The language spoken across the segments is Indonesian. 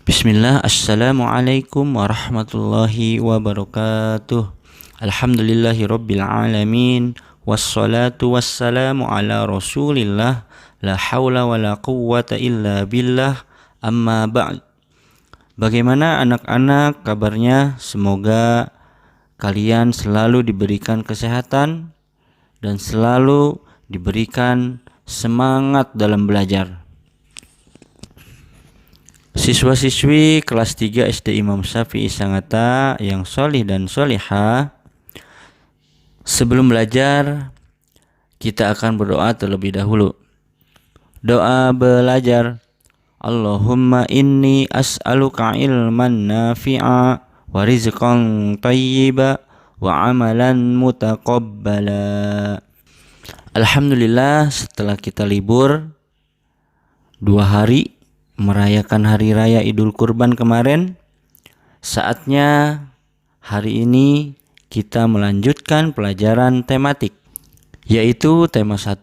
Bismillah, Assalamualaikum warahmatullahi wabarakatuh. Alhamdulillahi rabbil alamin. Wassalatu wassalamu ala rasulillah. La hawla wa la quwwata illa billah. Amma ba'd. Bagaimana anak-anak kabarnya? Semoga kalian selalu diberikan kesehatan dan selalu diberikan semangat dalam belajar. Siswa-siswi kelas 3 SD Imam Syafi'i Sangatta yang solih dan solihah, sebelum belajar kita akan berdoa terlebih dahulu. Doa belajar. Allahumma inni as'aluka ilman nafi'a wa rizqan tayyiba wa amalan mutaqabbala. Alhamdulillah, setelah kita libur 2 hari merayakan hari raya Idul Kurban kemarin, saatnya hari ini kita melanjutkan pelajaran tematik, yaitu tema 1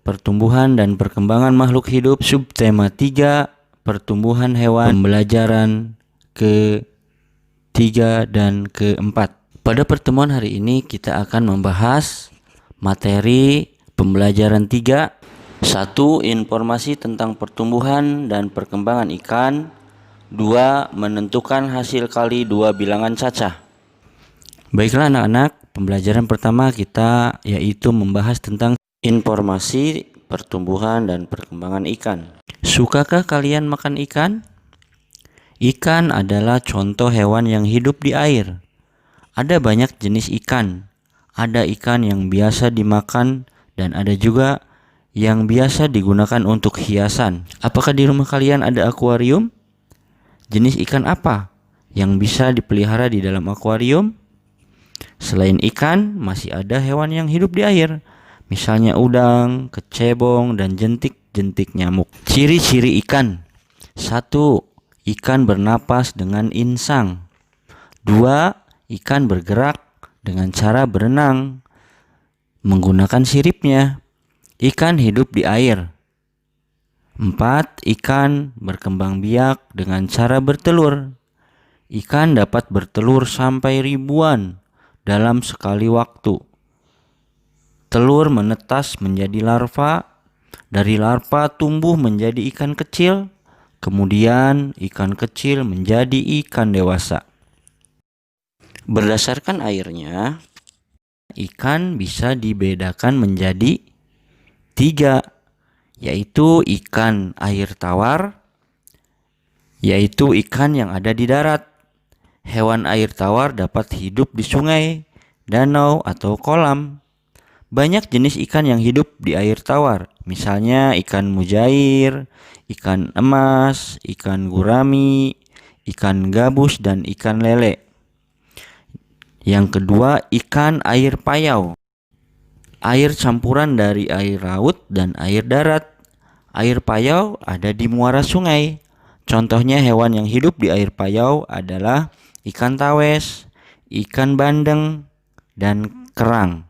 pertumbuhan dan perkembangan makhluk hidup, subtema 3 pertumbuhan hewan, pembelajaran ke-3 dan ke-4. Pada pertemuan hari ini kita akan membahas materi pembelajaran 3. 1. Informasi tentang pertumbuhan dan perkembangan ikan. 2. Menentukan hasil kali 2 bilangan cacah. Baiklah anak-anak, pembelajaran pertama kita yaitu membahas tentang informasi pertumbuhan dan perkembangan ikan. Sukakah kalian makan ikan? Ikan adalah contoh hewan yang hidup di air. Ada banyak jenis ikan. Ada ikan yang biasa dimakan dan ada juga yang biasa digunakan untuk hiasan. Apakah di rumah kalian ada akuarium? Jenis ikan apa yang bisa dipelihara di dalam akuarium? Selain ikan, masih ada hewan yang hidup di air. Misalnya udang, kecebong, dan jentik-jentik nyamuk. Ciri-ciri ikan. 1. Ikan bernapas dengan insang. 2. Ikan bergerak dengan cara berenang menggunakan siripnya. Ikan hidup di air. 4. Ikan berkembang biak dengan cara bertelur. Ikan dapat bertelur sampai ribuan dalam sekali waktu. Telur menetas menjadi larva. Dari larva tumbuh menjadi ikan kecil. Kemudian ikan kecil menjadi ikan dewasa. Berdasarkan airnya, ikan bisa dibedakan menjadi 3, yaitu ikan air tawar, yaitu ikan yang ada di darat. Hewan air tawar dapat hidup di sungai, danau, atau kolam. Banyak jenis ikan yang hidup di air tawar, misalnya ikan mujair, ikan emas, ikan gurami, ikan gabus, dan ikan lele. Yang kedua, ikan air payau. Air campuran dari air laut dan air darat. Air payau ada di muara sungai. Contohnya hewan yang hidup di air payau adalah ikan tawes, ikan bandeng, dan kerang.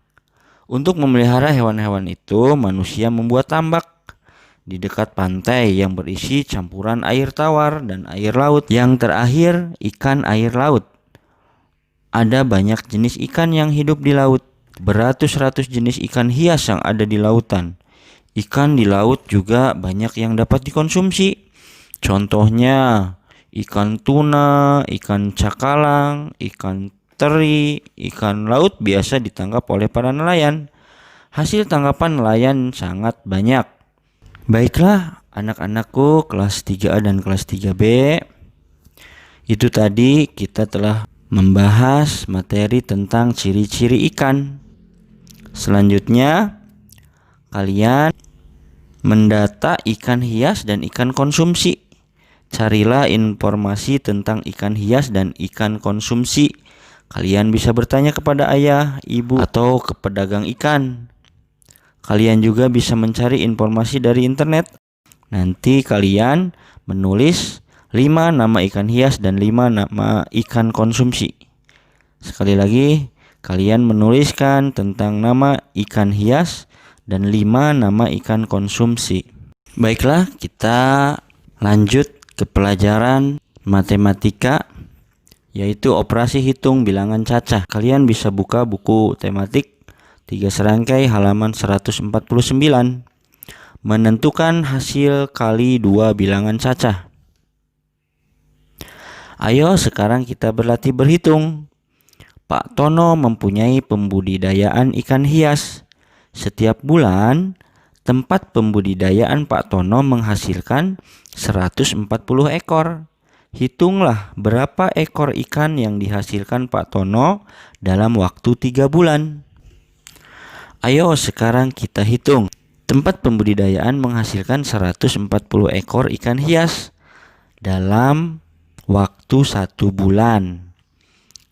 Untuk memelihara hewan-hewan itu, manusia membuat tambak di dekat pantai yang berisi campuran air tawar dan air laut. Yang terakhir, ikan air laut. Ada banyak jenis ikan yang hidup di laut. Beratus-ratus jenis ikan hias yang ada di lautan. Ikan di laut juga banyak yang dapat dikonsumsi. Contohnya ikan tuna, ikan cakalang, ikan teri. Ikan laut biasa ditangkap oleh para nelayan. Hasil tangkapan nelayan sangat banyak. Baiklah anak-anakku kelas 3A dan kelas 3B. Itu tadi kita telah membahas materi tentang ciri-ciri ikan. Selanjutnya, kalian mendata ikan hias dan ikan konsumsi. Carilah informasi tentang ikan hias dan ikan konsumsi. Kalian bisa bertanya kepada ayah, ibu, atau ke pedagang ikan. Kalian juga bisa mencari informasi dari internet. Nanti kalian menulis 5 nama ikan hias dan 5 nama ikan konsumsi. Sekali lagi, kalian menuliskan tentang nama ikan hias dan 5 nama ikan konsumsi. Baiklah, kita lanjut ke pelajaran matematika, yaitu operasi hitung bilangan cacah. Kalian bisa buka buku tematik 3 serangkai halaman 149. Menentukan hasil kali 2 bilangan cacah. Ayo sekarang kita berlatih berhitung. Pak Tono mempunyai pembudidayaan ikan hias. Setiap bulan, tempat pembudidayaan Pak Tono menghasilkan 140 ekor. Hitunglah berapa ekor ikan yang dihasilkan Pak Tono dalam waktu 3 bulan. Ayo sekarang kita hitung. Tempat pembudidayaan menghasilkan 140 ekor ikan hias dalam waktu 1 bulan.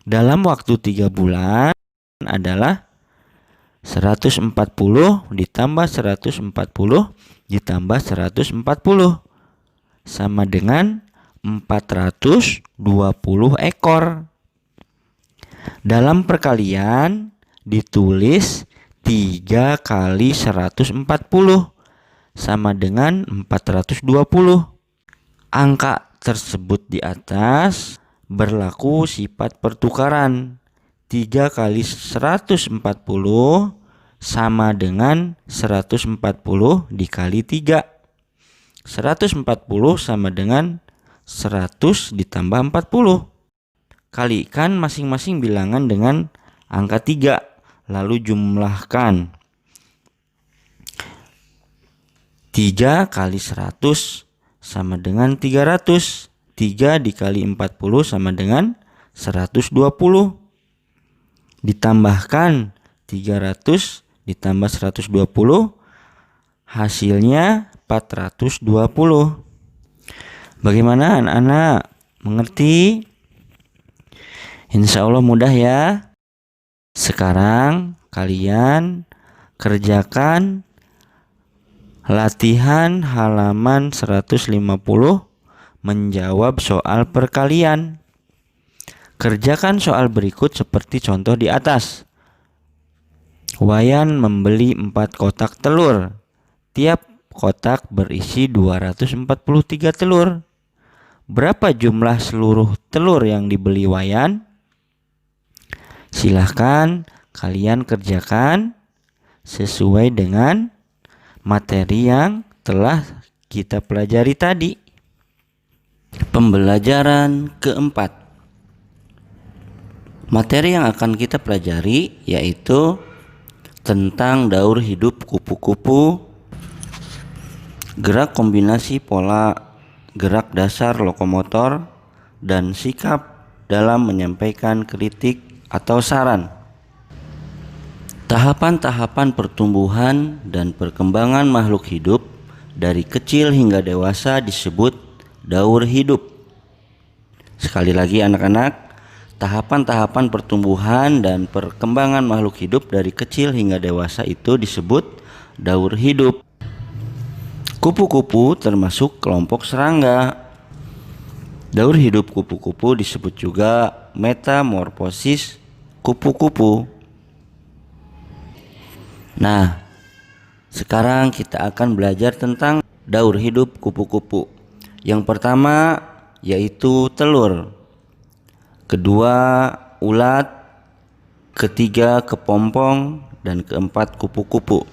Dalam waktu 3 bulan adalah 140 ditambah 140 ditambah 140 sama dengan 420 ekor. Dalam perkalian ditulis 3 kali 140 sama dengan 420. Angka tersebut di atas berlaku sifat pertukaran. 3 kali 140 sama dengan 140 dikali 3. 140 sama dengan 100 ditambah 40. Kalikan masing-masing bilangan dengan angka 3. Lalu jumlahkan. 3 kali 100 sama dengan 300. 3 dikali 40 sama dengan 120. Ditambahkan 300 ditambah 120, hasilnya 420. Bagaimana anak-anak? Mengerti? Insya Allah mudah ya. Sekarang kalian kerjakan latihan halaman 150 menjawab soal perkalian. Kerjakan soal berikut seperti contoh di atas. Wayan membeli 4 kotak telur. Tiap kotak berisi 243 telur. Berapa jumlah seluruh telur yang dibeli Wayan? Silahkan kalian kerjakan sesuai dengan materi yang telah kita pelajari tadi. Pembelajaran keempat. Materi yang akan kita pelajari yaitu tentang daur hidup kupu-kupu, gerak kombinasi pola gerak dasar lokomotor, dan sikap dalam menyampaikan kritik atau saran. Tahapan-tahapan pertumbuhan dan perkembangan makhluk hidup dari kecil hingga dewasa disebut daur hidup. Sekali lagi anak-anak, tahapan-tahapan pertumbuhan dan perkembangan makhluk hidup dari kecil hingga dewasa itu disebut daur hidup. Kupu-kupu termasuk kelompok serangga. Daur hidup kupu-kupu disebut juga metamorfosis kupu-kupu. Nah, sekarang kita akan belajar tentang daur hidup kupu-kupu. Yang pertama yaitu telur, kedua ulat, ketiga kepompong, dan keempat kupu-kupu.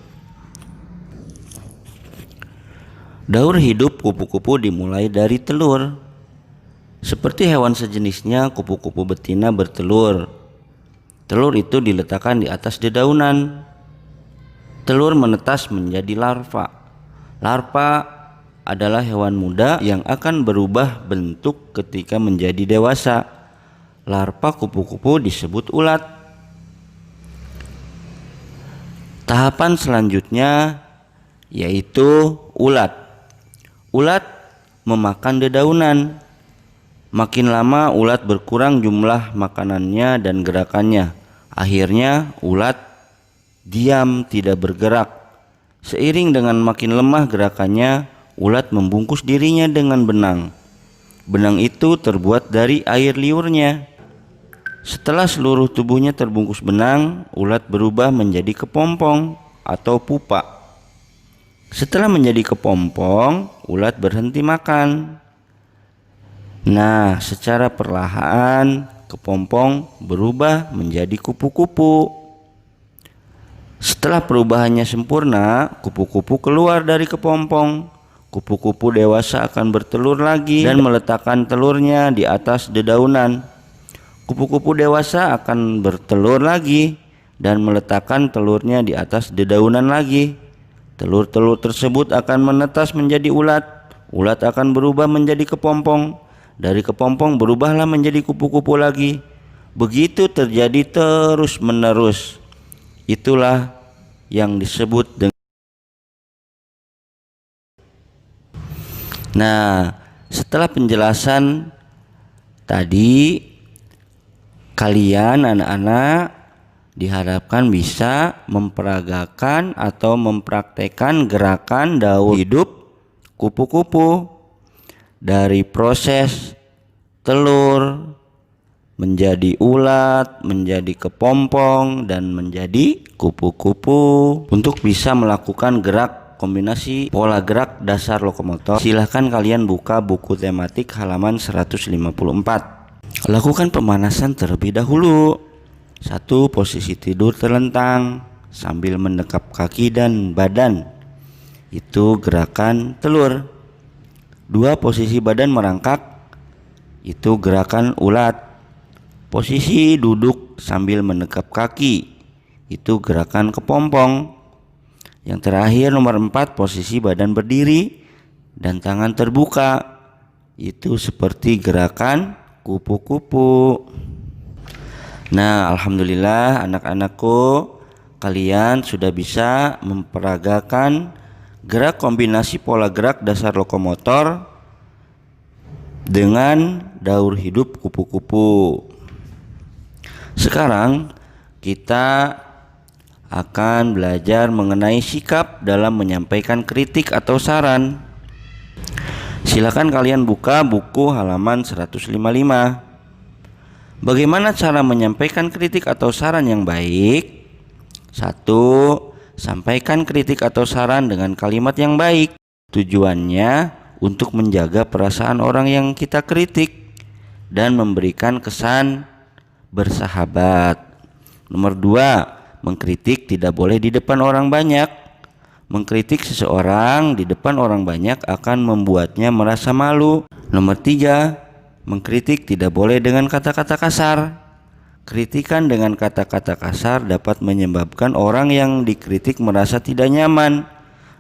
Daur hidup kupu-kupu dimulai dari telur. Seperti hewan sejenisnya, kupu-kupu betina bertelur. Telur itu diletakkan di atas dedaunan. Telur menetas menjadi larva. Larva adalah hewan muda yang akan berubah bentuk ketika menjadi dewasa. Larva kupu-kupu disebut ulat. Tahapan selanjutnya yaitu ulat. Ulat memakan dedaunan. Makin lama ulat berkurang jumlah makanannya dan gerakannya. Akhirnya ulat diam, tidak bergerak. Seiring dengan makin lemah gerakannya, ulat membungkus dirinya dengan benang. Benang itu terbuat dari air liurnya. Setelah seluruh tubuhnya terbungkus benang, ulat berubah menjadi kepompong atau pupa. Setelah menjadi kepompong, ulat berhenti makan. Nah, secara perlahan kepompong berubah menjadi kupu-kupu. Setelah perubahannya sempurna, kupu-kupu keluar dari kepompong. Kupu-kupu dewasa akan bertelur lagi dan meletakkan telurnya di atas dedaunan. Kupu-kupu dewasa akan bertelur lagi dan meletakkan telurnya di atas dedaunan lagi. Telur-telur tersebut akan menetas menjadi ulat. Ulat akan berubah menjadi kepompong. Dari kepompong berubahlah menjadi kupu-kupu lagi. Begitu terjadi terus-menerus. Itulah yang disebut dengan. Nah, setelah penjelasan tadi, kalian anak-anak diharapkan bisa memperagakan atau mempraktekkan gerakan daur hidup kupu-kupu dari proses telur menjadi ulat, menjadi kepompong, dan menjadi kupu-kupu. Untuk bisa melakukan gerak kombinasi pola gerak dasar lokomotor, silahkan kalian buka buku tematik halaman 154. Lakukan pemanasan terlebih dahulu. 1. Posisi tidur terlentang sambil mendekap kaki dan badan. Itu gerakan telur. 2. Posisi badan merangkak. Itu gerakan ulat. Posisi duduk sambil mendekap kaki. Itu gerakan kepompong. Yang terakhir nomor 4, posisi badan berdiri dan tangan terbuka. Itu seperti gerakan kupu-kupu. Nah, alhamdulillah anak-anakku, kalian sudah bisa memperagakan gerak kombinasi pola gerak dasar lokomotor dengan daur hidup kupu-kupu. Sekarang kita akan belajar mengenai sikap dalam menyampaikan kritik atau saran. Silakan kalian buka buku halaman 155. Bagaimana cara menyampaikan kritik atau saran yang baik? 1. Sampaikan kritik atau saran dengan kalimat yang baik. Tujuannya untuk menjaga perasaan orang yang kita kritik dan memberikan kesan bersahabat. Nomor 2, mengkritik tidak boleh di depan orang banyak. Mengkritik seseorang di depan orang banyak akan membuatnya merasa malu. Nomor 3, mengkritik tidak boleh dengan kata-kata kasar. Kritikan dengan kata-kata kasar dapat menyebabkan orang yang dikritik merasa tidak nyaman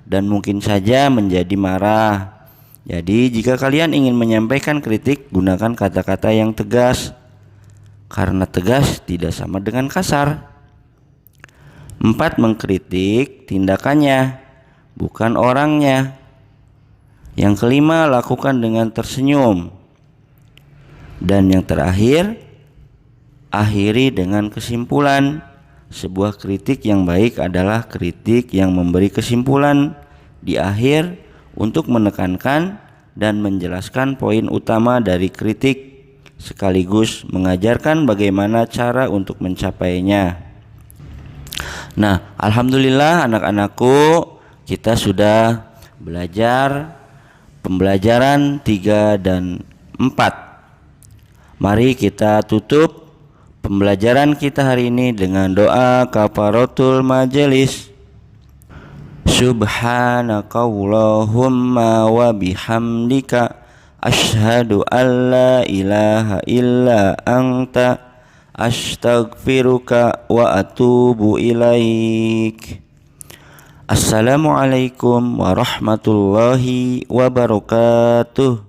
dan mungkin saja menjadi marah. Jadi jika kalian ingin menyampaikan kritik, gunakan kata-kata yang tegas, karena tegas tidak sama dengan kasar. 4. Mengkritik tindakannya, bukan orangnya. Yang kelima, lakukan dengan tersenyum. Dan yang terakhir, akhiri dengan kesimpulan. Sebuah kritik yang baik adalah kritik yang memberi kesimpulan di akhir untuk menekankan dan menjelaskan poin utama dari kritik, sekaligus mengajarkan bagaimana cara untuk mencapainya. Nah, alhamdulillah anak-anakku, kita sudah belajar pembelajaran 3 dan 4. Mari kita tutup pembelajaran kita hari ini dengan doa kafaratul majelis. Subhanakallahumma wa bihamdika asyhadu an la ilaha illa anta astaghfiruka wa atubu ilaik. Assalamualaikum warahmatullahi wabarakatuh.